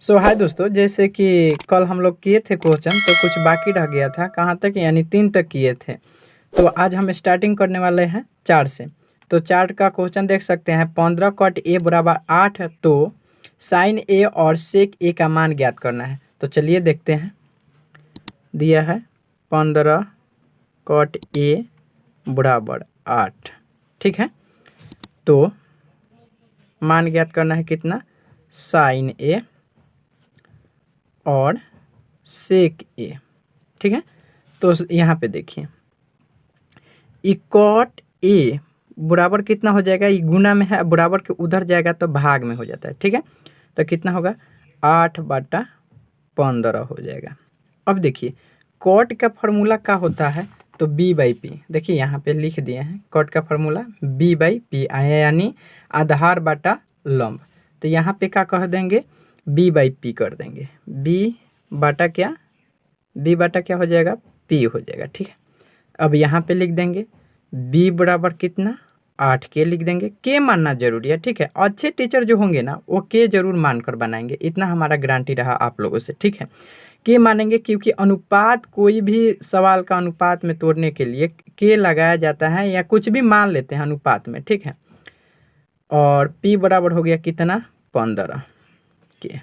हाय दोस्तों, जैसे कि कल हम लोग किए थे क्वेश्चन, तो कुछ बाकी रह गया था। कहाँ तक? यानी 3 तक किए थे। तो आज हम स्टार्टिंग करने वाले हैं 4 से। तो 4 का क्वेश्चन देख सकते हैं। 15 कॉट ए बराबर 8 है, तो साइन ए और सेक ए का मान ज्ञात करना है। तो चलिए देखते हैं। दिया है 15 कॉट ए बराबर 8, ठीक है। तो मान ज्ञात करना है कितना? साइन ए और सेक ए, ठीक है। तो यहाँ पे देखिए, इकॉट ए बराबर कितना हो जाएगा? ये गुना में है, बराबर के उधर जाएगा तो भाग में हो जाता है, ठीक है। तो कितना होगा? 8/15 हो जाएगा। अब देखिए, कॉट का फॉर्मूला क्या होता है? तो b/p, देखिए यहाँ पे लिख दिए हैं। कॉट का फॉर्मूला b/p आया, यानी आधार बटा लंब। तो यहाँ पे क्या कर देंगे? b/p कर देंगे। b बटा क्या? b बटा क्या हो जाएगा? p हो जाएगा, ठीक है। अब यहाँ पे लिख देंगे b बराबर कितना? 8 के लिख देंगे। के मानना जरूरी है, ठीक है। अच्छे टीचर जो होंगे ना, वो के जरूर मानकर बनाएंगे, इतना हमारा गारंटी रहा आप लोगों से, ठीक है। के मानेंगे क्योंकि अनुपात, कोई भी सवाल का अनुपात में तोड़ने के लिए के लगाया जाता है, या कुछ भी मान लेते हैं अनुपात में, ठीक है। और p बराबर हो गया कितना? 15 के।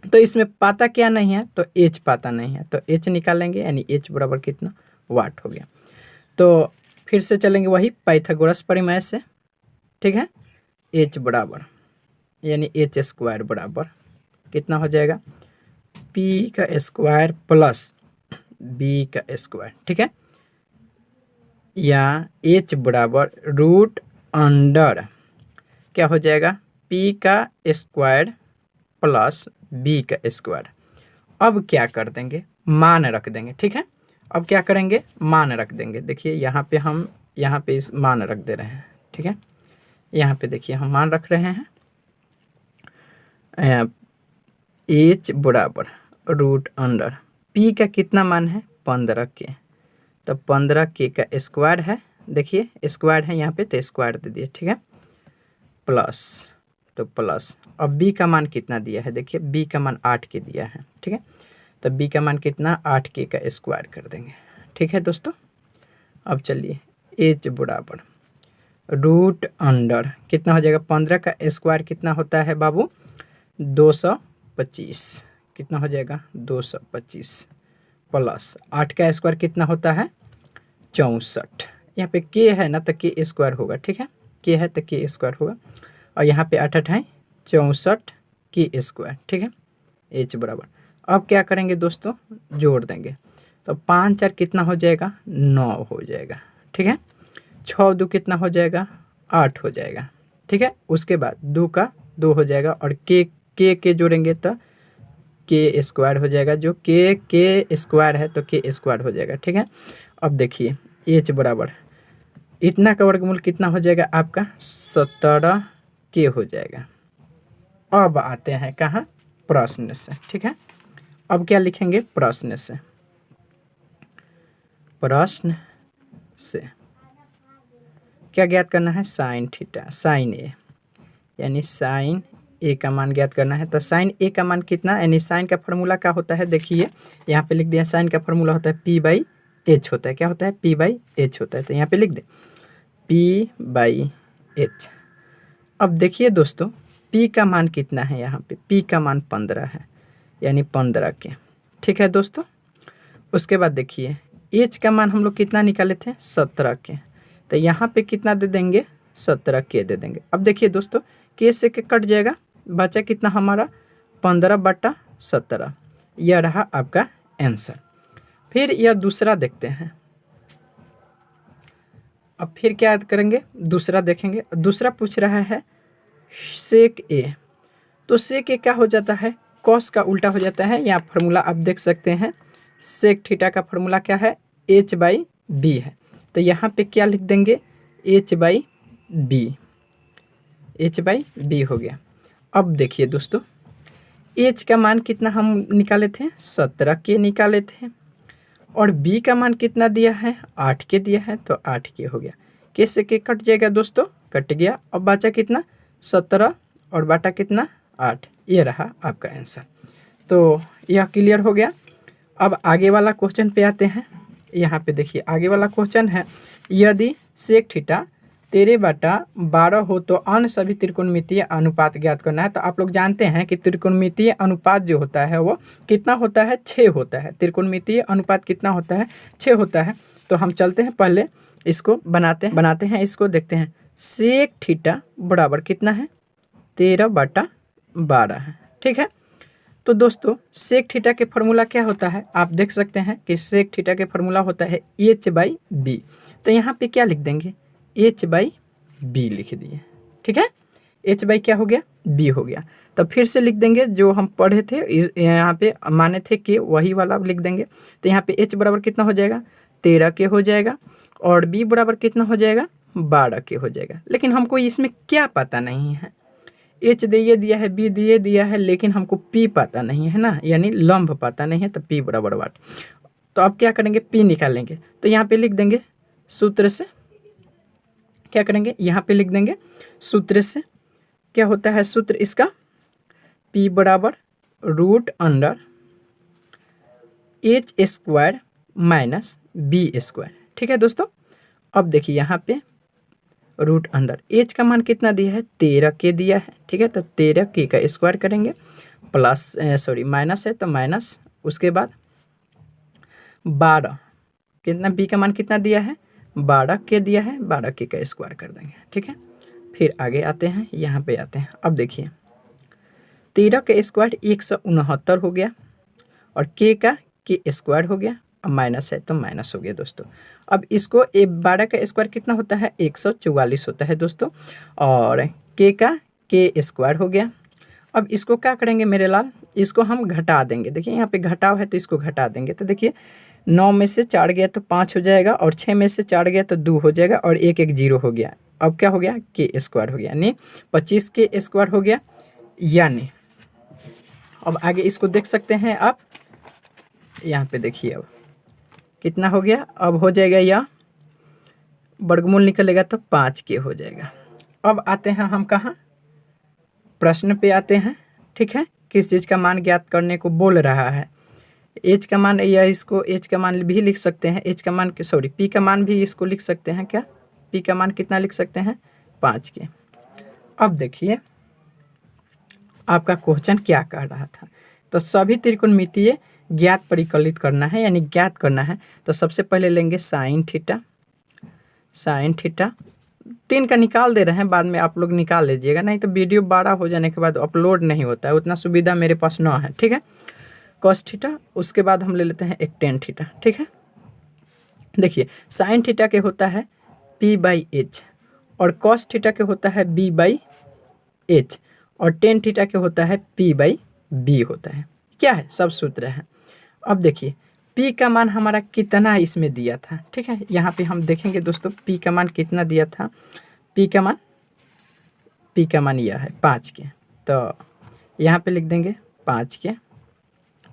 तो इसमें पाता क्या नहीं है? तो h पाता नहीं है, तो h निकालेंगे, यानी h बराबर कितना? वाट हो गया। तो फिर से चलेंगे वही पाइथागोरस प्रमेय से, ठीक है। h बराबर, यानी h² बराबर कितना हो जाएगा? p का स्क्वायर प्लस b का स्क्वायर, ठीक है। या h बराबर रूट अंडर क्या हो जाएगा? p का स्क्वायर प्लस b का स्क्वायर। अब क्या कर देंगे? मान रख देंगे, ठीक है। अब क्या करेंगे? मान रख देंगे। देखिए यहाँ पे हम इस मान रख दे रहे हैं, ठीक है। यहाँ पे देखिए हम मान रख रहे हैं h बराबर रूट अंडर p का कितना मान है? 15 के। तो 15 के का स्क्वायर है, देखिए स्क्वायर है यहाँ पे, तो स्क्वायर दे दिए, ठीक है। प्लस, तो प्लस, अब b का मान कितना दिया है? देखिए b का मान 8 के दिया है, ठीक है। तो b का मान कितना? 8 के का स्क्वायर कर देंगे, ठीक है दोस्तों। अब चलिए, h बराबर रूट अंडर कितना हो जाएगा? 15 का स्क्वायर कितना होता है बाबू? 225। कितना हो जाएगा? 225 प्लस 8 का स्क्वायर कितना होता है? 64। यहाँ पे के है ना, तो के स्क्वायर होगा, ठीक है। के है तो के स्क्वायर होगा, और यहाँ पे 8 है 64 के स्क्वायर, ठीक है। h बराबर, अब क्या करेंगे दोस्तों? जोड़ देंगे। तो 5 4 कितना हो जाएगा? 9 हो जाएगा, ठीक है। 6 2 कितना हो जाएगा? 8 हो जाएगा, ठीक है। उसके बाद 2 का 2 हो जाएगा, और के जोड़ेंगे तो के स्क्वायर हो जाएगा। जो के स्क्वायर है तो के स्क्वायर हो जाएगा, ठीक है। अब देखिए h बराबर, इतना का वर्गमूल कितना हो जाएगा आपका? 17 के हो जाएगा। अब आते हैं कहाँ? प्रश्न से, ठीक है। अब क्या लिखेंगे? प्रश्न से। प्रश्न से क्या ज्ञात करना है? साइन थीटा, साइन ए, यानी साइन ए का मान ज्ञात करना है। तो साइन ए का मान कितना? यानी साइन का फॉर्मूला क्या होता है? देखिए यहाँ पे लिख दिया, साइन का फॉर्मूला होता है p/h होता है। क्या होता है? p/h होता है। तो यहाँ पे लिख दे p/h। अब देखिए दोस्तों, p का मान कितना है? यहाँ पे p का मान 15 है, यानी 15 के, ठीक है दोस्तों। उसके बाद देखिए h का मान हम लोग कितना निकाले थे? 17 के। तो यहाँ पे कितना दे देंगे? 17 के दे देंगे। अब देखिए दोस्तों, के से के कट जाएगा, बचा कितना हमारा? 15/17। यह रहा आपका आंसर। फिर यह दूसरा देखते हैं। अब फिर क्या करेंगे? दूसरा देखेंगे। दूसरा पूछ रहा है सेक ए। तो सेक ए क्या हो जाता है? कॉस का उल्टा हो जाता है। यहाँ फार्मूला आप देख सकते हैं, सेक थीटा का फार्मूला क्या है? h/b है। तो यहाँ पे क्या लिख देंगे? h/b, h/b हो गया। अब देखिए दोस्तों, h का मान कितना हम निकाले थे? 17 के निकाले थे, और b का मान कितना दिया है? 8 के दिया है, तो 8 के हो गया। के से के कट जाएगा दोस्तों, कट गया। अब बचा कितना? 17 और बाटा कितना? 8, ये रहा आपका आंसर। तो यह क्लियर हो गया। अब आगे वाला क्वेश्चन पे आते हैं। यहाँ पे देखिए आगे वाला क्वेश्चन है, यदि सेक थीटा 13/12 हो तो अन्य सभी त्रिकोणमितीय अनुपात ज्ञात करना है। तो आप लोग जानते हैं कि त्रिकोणमितीय अनुपात जो होता है वो कितना होता है, 6 होता है। त्रिकोणमितीय अनुपात कितना होता है, 6 होता है। तो हम चलते हैं पहले इसको बनाते हैं इसको देखते हैं। सेक थीटा बराबर कितना है, 13/12 है। ठीक है। तो दोस्तों सेक थीटा के फॉर्मूला क्या होता है, आप देख सकते हैं कि सेक थीटा के फॉर्मूला होता है h/b। तो यहाँ पे क्या लिख देंगे, h/b लिख दिए। ठीक है, h/ क्या हो गया, b हो गया। तो फिर से लिख देंगे जो हम पढ़े थे, यहाँ पे माने थे कि वही वाला लिख देंगे। तो यहाँ पे h बराबर कितना हो जाएगा, 13 के हो जाएगा, और b बराबर कितना हो जाएगा, 12 के हो जाएगा। लेकिन हमको इसमें क्या पता नहीं है, h दिए दिया है, b दिए दिया है, लेकिन हमको p पता नहीं है ना, यानी लंब पता नहीं है। तो p बराबर 8। तो अब क्या करेंगे, p निकालेंगे। तो यहाँ पे लिख देंगे सूत्र से, क्या करेंगे, यहाँ पे लिख देंगे सूत्र से। क्या होता है सूत्र इसका, p बराबर √h² माइनस b²। ठीक है दोस्तों। अब देखिए यहाँ पे रूट अंदर h का मान कितना दिया है, 13 के दिया है। ठीक है, तो 13 के का स्क्वायर करेंगे, प्लस माइनस है तो माइनस, उसके बाद 12 कितना, b का मान कितना दिया है, 12 के दिया है, 12 के का स्क्वायर कर देंगे। ठीक है, फिर आगे आते हैं, यहाँ पे आते हैं। अब देखिए 13 का स्क्वायर 169 हो गया, और के का के स्क्वायर हो गया, अब माइनस है तो माइनस हो गया दोस्तों। अब इसको 12 का स्क्वायर कितना होता है, 144 होता है दोस्तों, और के का के स्क्वायर हो गया। अब इसको क्या करेंगे मेरे लाल, इसको हम घटा देंगे। देखिए यहाँ पे घटाव है तो इसको घटा देंगे। तो देखिए 9 में से 4 गया तो 5 हो जाएगा, और 6 में से 4 गया तो 2 हो जाएगा, और 1 1 0 हो गया। अब क्या हो गया, के स्क्वायर हो गया, यानी 25 के स्क्वायर हो गया। यानी अब आगे इसको देख सकते हैं आप, यहाँ पे देखिए अब कितना हो गया, अब हो जाएगा यह वर्गमूल निकलेगा तो 5 के हो जाएगा। अब आते हैं हम कहाँ, प्रश्न पे आते हैं। ठीक है, किस चीज़ का मान ज्ञात करने को बोल रहा है, h का मान, या इसको h का मान भी लिख सकते हैं, h का मान p का मान भी इसको लिख सकते हैं। क्या, p का मान कितना लिख सकते हैं, 5 के। अब देखिए आपका क्वेश्चन क्या कह रहा था, तो सभी त्रिकोणमितीय ज्ञात परिकलित करना है, यानी ज्ञात करना है। तो सबसे पहले लेंगे साइन थीटा, 3 का निकाल दे रहे हैं, बाद में आप लोग निकाल लीजिएगा, नहीं तो वीडियो बड़ा हो जाने के बाद अपलोड नहीं होता है, उतना सुविधा मेरे पास ना है। ठीक है, कॉस थीटा, उसके बाद हम ले लेते हैं एक टेन थीटा। ठीक है, देखिए साइन थीटा के होता है p/h, और कॉस थीटा के होता है b/h, और टेन थीटा के होता है p/b होता है। क्या है, सब सूत्र है। अब देखिए p का मान हमारा कितना इसमें दिया था। ठीक है, यहाँ पे हम देखेंगे दोस्तों p का मान कितना दिया था, p का मान यह है 5 के। तो यहाँ पे लिख देंगे 5 के।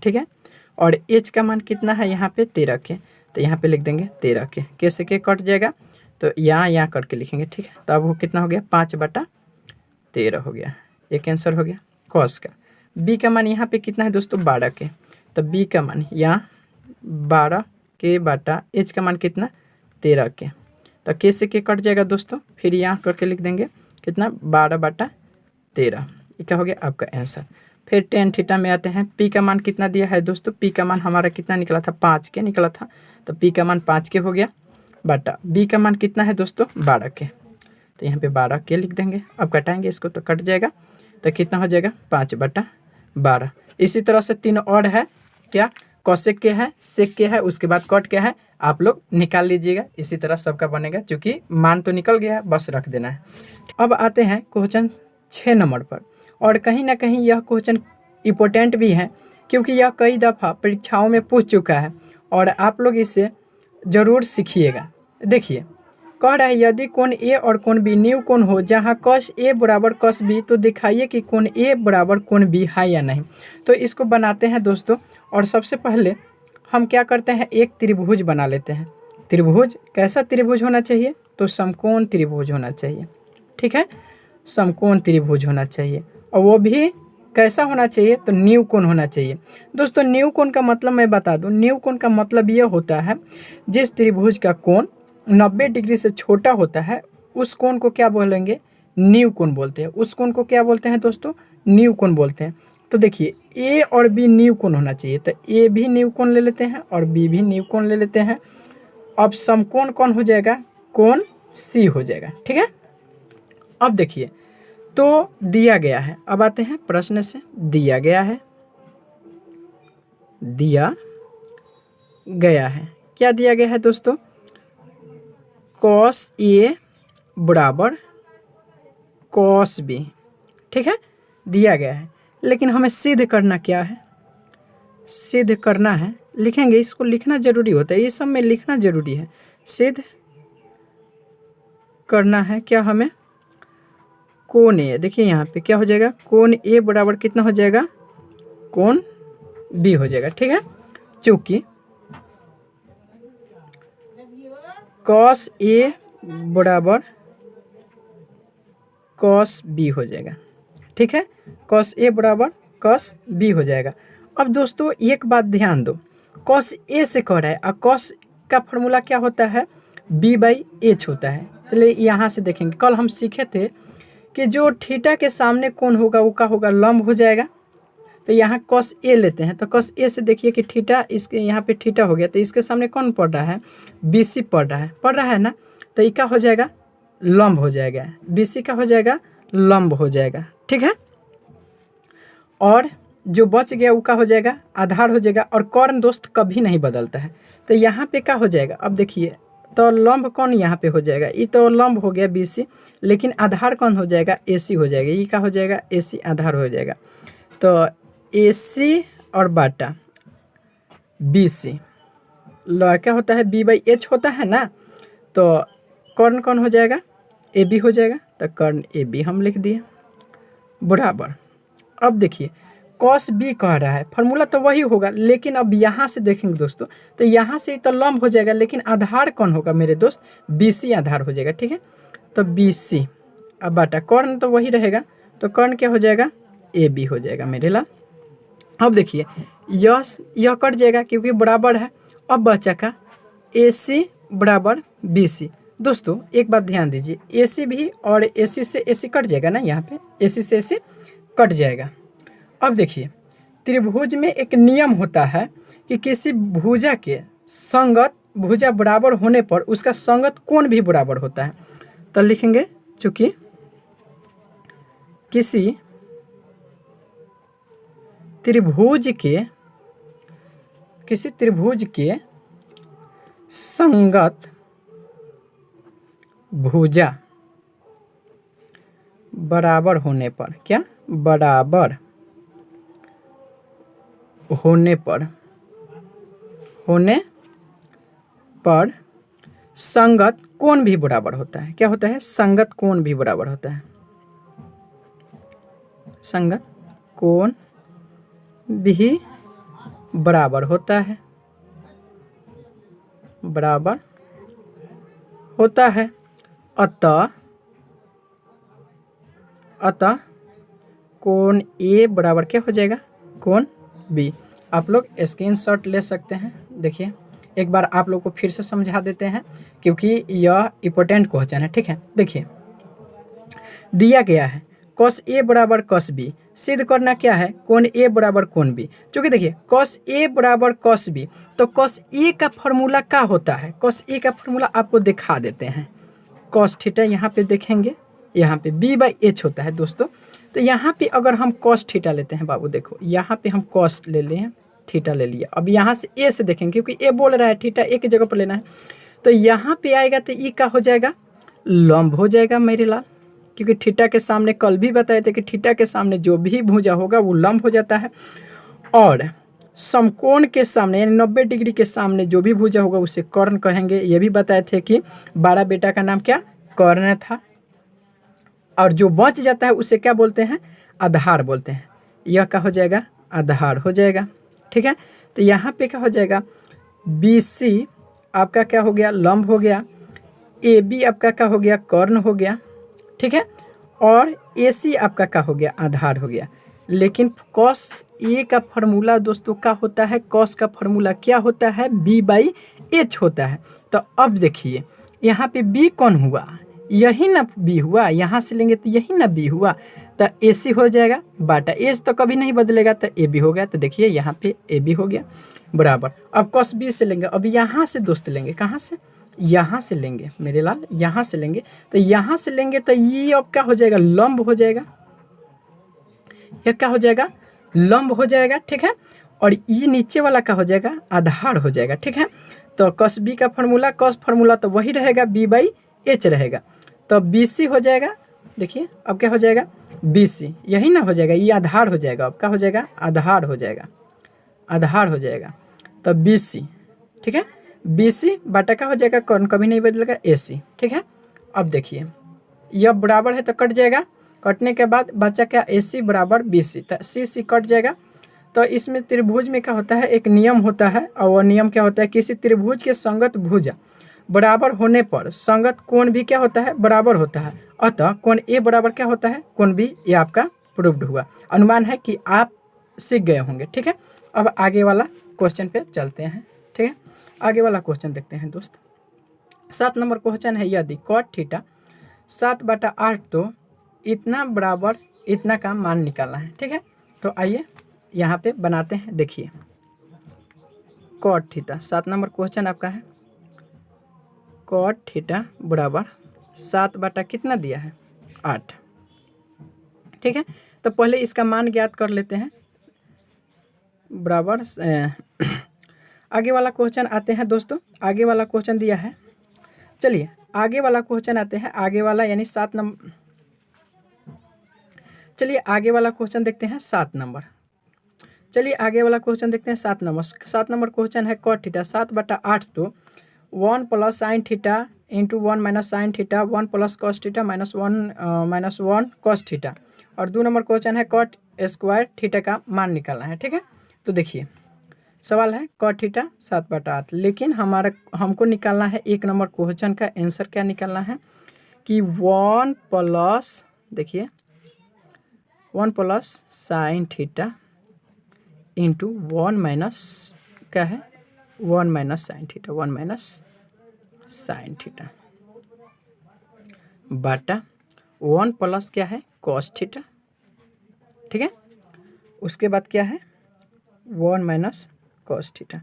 ठीक है, और h का मान कितना है यहाँ पे 13 के, तो यहाँ पे लिख देंगे 13 के। कैसे के कट जाएगा, तो यहाँ करके लिखेंगे। ठीक है, तो अब वो कितना हो गया, 5/13 हो गया, एक आंसर हो गया कॉस का। b का मान यहाँ पे कितना है दोस्तों, 12 के, तो b का मान यहाँ 12 के बटा h का मान कितना, 13 के। तो कैसे के कट जाएगा दोस्तों, फिर यहाँ करके लिख देंगे कितना, 12/13। ये क्या हो गया आपका आंसर। फिर टेन थीटा में आते हैं, p का मान कितना दिया है दोस्तों, p का मान हमारा कितना निकला था, 5 के निकला था, तो p का मान 5 के हो गया, बटा b का मान कितना है दोस्तों, 12 के। तो यहाँ पे 12 के लिख देंगे। अब कटाएंगे इसको तो कट जाएगा, तो कितना हो जाएगा, 5/12। इसी तरह से 3 और है, क्या, कॉसेक के है, सेक के है, उसके बाद कट के है, आप लोग निकाल लीजिएगा। इसी तरह सबका बनेगा, क्योंकि मान तो निकल गया है, बस रख देना है। अब आते हैं क्वेश्चन 6 नंबर पर, और कहीं ना कहीं यह क्वेश्चन इम्पोर्टेंट भी है, क्योंकि यह कई दफ़ा परीक्षाओं में पूछ चुका है, और आप लोग इसे ज़रूर सीखिएगा। देखिए कह रहा है, यदि कोण ए और कोण बी न्यू कोण हो जहां कॉस ए बराबर कॉस बी, तो दिखाइए कि कोण ए बराबर कोण बी है या नहीं। तो इसको बनाते हैं दोस्तों, और सबसे पहले हम क्या करते हैं, एक त्रिभुज बना लेते हैं। त्रिभुज कैसा त्रिभुज होना चाहिए, तो समकोण त्रिभुज होना चाहिए। ठीक है, समकोण त्रिभुज होना चाहिए, और वो भी कैसा होना चाहिए, तो न्यू कोण होना चाहिए। दोस्तों न्यू कोण का मतलब मैं बता दूं, न्यू कोण का मतलब ये होता है जिस त्रिभुज का कोण 90 डिग्री से छोटा होता है उस कोण को क्या बोलेंगे, न्यू कोण बोलते हैं। उस कोण को क्या बोलते हैं दोस्तों, न्यू कोण बोलते हैं। तो देखिए ए और बी न्यू कोण होना चाहिए, तो ए भी न्यू कोण ले लेते हैं और बी भी न्यू कोण ले लेते हैं। अब समकोण कौन हो जाएगा, कोण सी हो जाएगा। ठीक है, अब देखिए तो दिया गया है, अब आते हैं प्रश्न से। दिया गया है, दिया गया है, क्या दिया गया है दोस्तों, कॉस ए बराबर कॉस बी। ठीक है, दिया गया है, लेकिन हमें सिद्ध करना क्या है, सिद्ध करना है, लिखेंगे, इसको लिखना जरूरी होता है, ये सब में लिखना जरूरी है। सिद्ध करना है क्या हमें, कोण ए, देखिए यहाँ पे क्या हो जाएगा, कोण ए बराबर कितना हो जाएगा, कोण बी हो जाएगा। ठीक है, चूंकि कॉस ए बराबर कॉस बी हो जाएगा। ठीक है, कॉस ए बराबर कॉस बी हो जाएगा। अब दोस्तों एक बात ध्यान दो, कॉस ए से कह रहा है और कॉस का फॉर्मूला क्या होता है, बी बाई एच होता है। पहले यहाँ से देखेंगे, कल हम सीखे थे कि जो थीटा के सामने कोण होगा वो क्या होगा, लंब हो जाएगा। तो यहाँ कॉस ए लेते हैं, तो कॉस ए से देखिए कि थीटा, इसके यहाँ पे थीटा हो गया, तो इसके सामने कौन पड़ रहा है, बी सी पड़ रहा है ना, तो ये क्या हो जाएगा, लंब हो जाएगा, बी सी का हो जाएगा लंब हो जाएगा। ठीक है, और जो बच गया वो क्या हो जाएगा, आधार हो जाएगा। और कर्ण दोस्त कभी नहीं बदलता है, तो यहाँ पे क्या हो जाएगा, अब देखिए तो लंब कौन यहाँ पे हो जाएगा, ये तो लंब हो गया बी सी, लेकिन आधार कौन हो जाएगा, ए सी हो जाएगा, ये क्या हो जाएगा, ए सी आधार हो जाएगा। तो ए सी और बाटा बी सी क्या होता है, बी बाई एच होता है ना, तो कर्ण कौन हो जाएगा, ए बी हो जाएगा, तो कर्ण ए बी हम लिख दिए बराबर। अब देखिए कॉस बी कह रहा है, फॉर्मूला तो वही होगा, लेकिन अब यहाँ से देखेंगे दोस्तों, तो यहाँ से तो लंब हो जाएगा, लेकिन आधार कौन होगा मेरे दोस्त, बी सी आधार हो जाएगा। ठीक है, तो बी सी अब बाटा कर्ण तो वही रहेगा, तो कर्ण क्या हो जाएगा, ए बी हो जाएगा मेरे लाल। अब देखिए यह कट जाएगा क्योंकि बराबर है। अब बचा का ए सी बराबर बी सी। दोस्तों एक बात ध्यान दीजिए, ए सी भी और ए सी से ए सी कट जाएगा ना, यहाँ पे ए सी से ए सी कट जाएगा। अब देखिए त्रिभुज में एक नियम होता है कि किसी भुजा के संगत भुजा बराबर होने पर उसका संगत कोण भी बराबर होता है। तो लिखेंगे चूंकि किसी त्रिभुज के संगत भुजा बराबर होने पर, क्या बराबर होने पर संगत कोण भी बराबर होता है। क्या होता है, संगत कोण भी बराबर होता है, संगत कोण भी बराबर होता है, बराबर होता है। अतः कोण ए बराबर क्या हो जाएगा, कोण बी। आप लोग स्क्रीनशॉट ले सकते हैं। देखिए एक बार आप लोग को फिर से समझा देते हैं क्योंकि यह इम्पोर्टेंट क्वेश्चन है। ठीक है, देखिए दिया गया है कॉस ए बराबर कॉस बी, सिद्ध करना क्या है, कोण ए बराबर कोण बी। क्योंकि देखिए कॉस ए बराबर कॉस बी, तो कॉस ए का फॉर्मूला क्या होता है, कॉस ए का फॉर्मूला आपको दिखा देते हैं। कॉस थीटा यहाँ पे देखेंगे, यहाँ पे बी बाई एच होता है दोस्तों। तो यहाँ पे अगर हम कॉस थीटा लेते हैं, बाबू देखो यहाँ पे हम कॉस ले लिए, थीटा ले लिया। अब यहाँ से ए से देखेंगे क्योंकि ए बोल रहा है थीटा ए की जगह पर लेना है, तो यहाँ पे आएगा तो ई का हो जाएगा लंब हो जाएगा मेरे लाल, क्योंकि थीटा के सामने कल भी बताए थे कि थीटा के सामने जो भी भुजा होगा वो लंब हो जाता है। और समकोण के सामने यानी 90 डिग्री के सामने जो भी भुजा होगा उसे कर्ण कहेंगे। ये भी बताए थे कि 12 बेटा का नाम क्या, कर्ण था। और जो बच जाता है उसे क्या बोलते हैं, आधार बोलते हैं। यह क्या हो जाएगा, आधार हो जाएगा। ठीक है, तो यहाँ पे क्या हो जाएगा, बी सी आपका क्या हो गया, लंब हो गया, ए बी आपका क्या हो गया, कर्ण हो गया। ठीक है, और ए सी आपका क्या हो गया, आधार हो गया। लेकिन कॉस ए का फॉर्मूला दोस्तों क्या होता है, कॉस का फॉर्मूला क्या होता है, बी बाई एच होता है। तो अब देखिए यहाँ पे बी कौन हुआ, यही ना बी हुआ, यहाँ से लेंगे तो यही ना बी हुआ, तो ए सी हो जाएगा बाटा एच तो कभी नहीं बदलेगा, तो ए बी हो गया। तो देखिए यहाँ पे ए बी हो गया बराबर। अब कॉस बी से लेंगे, अब यहाँ से दोस्त लेंगे, कहाँ से, यहाँ से लेंगे मेरे लाल, यहाँ से लेंगे। तो यहाँ से लेंगे तो ये अब क्या हो जाएगा, लंब हो जाएगा, यह क्या हो जाएगा, लंब हो जाएगा, ठीक है। और ये नीचे वाला क्या हो जाएगा, आधार हो जाएगा, ठीक है। तो कॉस बी का फॉर्मूला, कॉस फॉर्मूला तो वही रहेगा, बी बाई एच रहेगा, तो बी सी हो जाएगा। देखिए अब क्या हो जाएगा, बी सी, यही ना हो जाएगा, ये आधार हो जाएगा, अब क्या हो जाएगा, आधार हो जाएगा, आधार हो जाएगा। तो बी सी, ठीक है, बी सी बाटा का हो जाएगा, कौन कभी नहीं बदलेगा, ए सी, ठीक है। अब देखिए यह बराबर है तो कट जाएगा, कटने के बाद बचा क्या, ए सी बराबर बी सी, तो सी सी कट जाएगा। तो इसमें त्रिभुज में क्या होता है, एक नियम होता है, और वह नियम क्या होता है, किसी त्रिभुज के संगत भुजा बराबर होने पर संगत कोण भी क्या होता है, बराबर होता है। अतः कोण ए बराबर क्या होता है, कोण बी, ये आपका प्रूव्ड हुआ। अनुमान है कि आप सीख गए होंगे, ठीक है। अब आगे वाला क्वेश्चन पे चलते हैं, ठीक है। आगे वाला क्वेश्चन देखते हैं दोस्त। 7 नंबर क्वेश्चन है, यदि कॉट थीटा 7/8 तो इतना बराबर इतना का मान निकालना है, ठीक है। तो आइए यहाँ पे बनाते हैं, देखिए कॉट थीटा 7 नंबर क्वेश्चन आपका है, कॉट थीटा बराबर 7 कितना दिया है, 8, ठीक है। तो पहले इसका मान ज्ञात कर लेते हैं, बराबर आगे वाला क्वेश्चन आते हैं दोस्तों। आगे वाला क्वेश्चन दिया है, चलिए आगे वाला क्वेश्चन आते हैं, आगे वाला यानी 7 नंबर, चलिए आगे वाला क्वेश्चन देखते हैं 7 नंबर। चलिए आगे वाला क्वेश्चन देखते हैं 7 नंबर। 7 नंबर क्वेश्चन है कॉट थीटा 7/8 तो 1 + sin theta into 1 - sin theta 1 + cos theta -1 cos theta. और 2 नंबर क्वेश्चन है कॉट स्क्वायर थीटा का मान निकालना है, ठीक है। तो देखिए सवाल है कॉट थीटा 7/8, लेकिन हमको निकालना है 1 नंबर क्वेश्चन का आंसर क्या निकालना है कि 1 + देखिए 1 + sin थीटा इंटू 1 - क्या है, 1 - sin थीटा 1 - sin थीटा बाटा 1 + क्या है, cos थीटा, ठीक है। उसके बाद क्या है 1 - cos थीटा।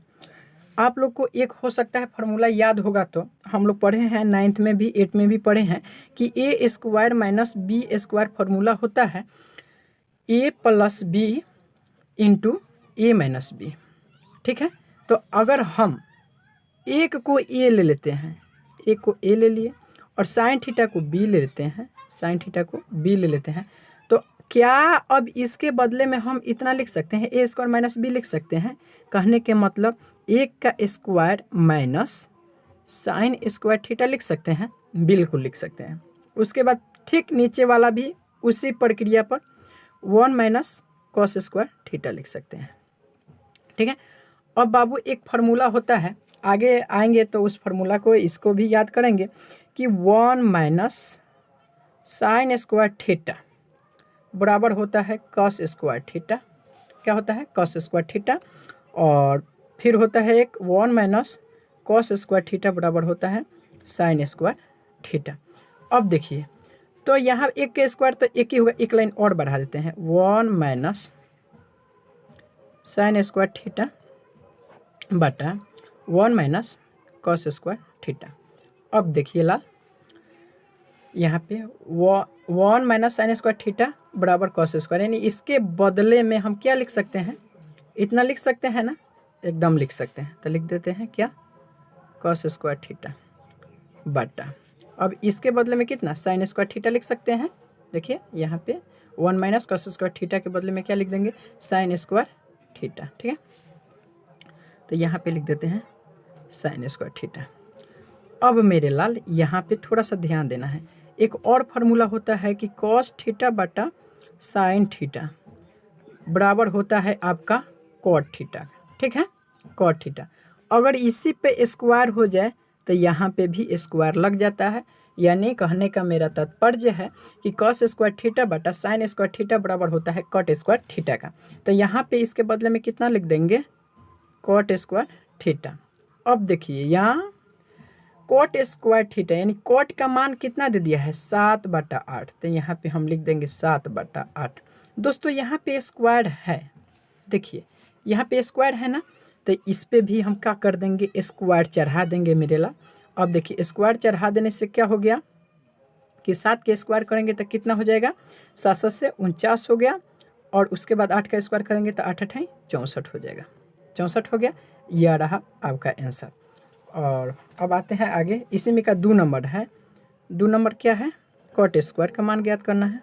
आप लोग को एक हो सकता है फार्मूला याद होगा, तो हम लोग पढ़े हैं 9th में भी 8th में भी पढ़े हैं कि a² - b² फार्मूला होता है a + b into a - b, ठीक है। तो अगर हम एक को a ले लेते हैं, एक को a ले लिए और साइन थीटा को b ले लेते हैं, साइन थीटा को b ले लेते हैं, तो क्या अब इसके बदले में हम इतना लिख सकते हैं, a² - b लिख सकते हैं। कहने के मतलब 1 का square minus sine square theta लिख सकते हैं, बिल्कुल लिख सकते हैं। उसके बाद ठीक नीचे वाला भी उसी प्रक्रिया पर 1 - cos स्क्वायर थीटा लिख सकते हैं, ठीक है। अब बाबू एक फार्मूला होता है, आगे आएंगे तो उस फार्मूला को इसको भी याद करेंगे कि 1 - sin स्क्वायर थीटा बराबर होता है cos स्क्वायर थीटा, क्या होता है, cos स्क्वायर थीटा। और फिर होता है एक 1 - cos स्क्वायर थीटा बराबर होता है sin स्क्वायर थीटा। अब देखिए तो यहाँ एक के स्क्वायर तो एक ही होगा, एक लाइन और बढ़ा देते हैं 1 - sin स्क्वायर थीटा बटा 1 - cos स्क्वायर थीटा। अब देखिए लाल यहाँ पे 1 - sin स्क्वायर थीटा बराबर cos स्क्वायर, यानी इसके बदले में हम क्या लिख सकते हैं, इतना लिख सकते हैं ना, एकदम लिख सकते हैं। तो लिख देते हैं क्या, cos स्क्वायर थीटा बटा, अब इसके बदले में कितना sin स्क्वायर थीटा लिख सकते हैं। देखिए यहाँ पे 1 - cos स्क्वायर थीटा के बदले में क्या लिख देंगे, sin स्क्वायर थीटा, ठीक है। तो यहाँ पे लिख देते हैं sin स्क्वायर थीटा। अब मेरे लाल यहाँ पे थोड़ा सा ध्यान देना है, एक और फार्मूला होता है कि cos थीटा बटा sin थीटा बराबर होता है आपका cot थीटा, ठीक है, cot थीटा। अगर इसी पे स्क्वायर हो जाए तो यहाँ पे भी स्क्वायर लग जाता है, यानी कहने का मेरा तात्पर्य है कि कॉस स्क्वायर थीटा बटा साइन स्क्वायर थीटा बराबर होता है कॉट स्क्वायर थीटा का। तो यहाँ पे इसके बदले में कितना लिख देंगे, कॉट स्क्वायर थीटा। अब देखिए यहाँ कॉट स्क्वायर थीटा यानी कॉट का मान कितना दे दिया है 7/8, तो यहाँ पे हम लिख देंगे 7/8। दोस्तों यहाँ पे स्क्वायर है, देखिए यहाँ पे स्क्वायर है ना, तो इस पे भी हम क्या कर देंगे, स्क्वायर चढ़ा देंगे मेरे ला। अब देखिए स्क्वायर चढ़ा देने से क्या हो गया कि 7 के स्क्वायर करेंगे तो कितना हो जाएगा, 7 7 से 49 हो गया, और उसके बाद 8 का स्क्वायर करेंगे तो 8 8 64 हो जाएगा, 64 हो गया। यह रहा आपका आंसर। और अब आते हैं आगे, इसी में का 2 नंबर है। 2 नंबर क्या है, कॉट स्क्वायर का मान ज्ञात करना है,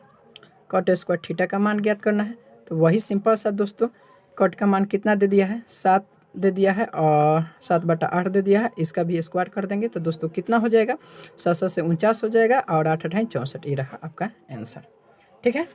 कॉट स्क्वायर थीटा का मान ज्ञात करना है। तो वही सिंपल सा दोस्तों, कॉट का मान कितना दे दिया है 7 दे दिया है और 7/8 दे दिया है, इसका भी स्क्वायर कर देंगे तो दोस्तों कितना हो जाएगा, 7 7 से 49 हो जाएगा और 8 8 64। ये रहा आपका आंसर। ठीक है।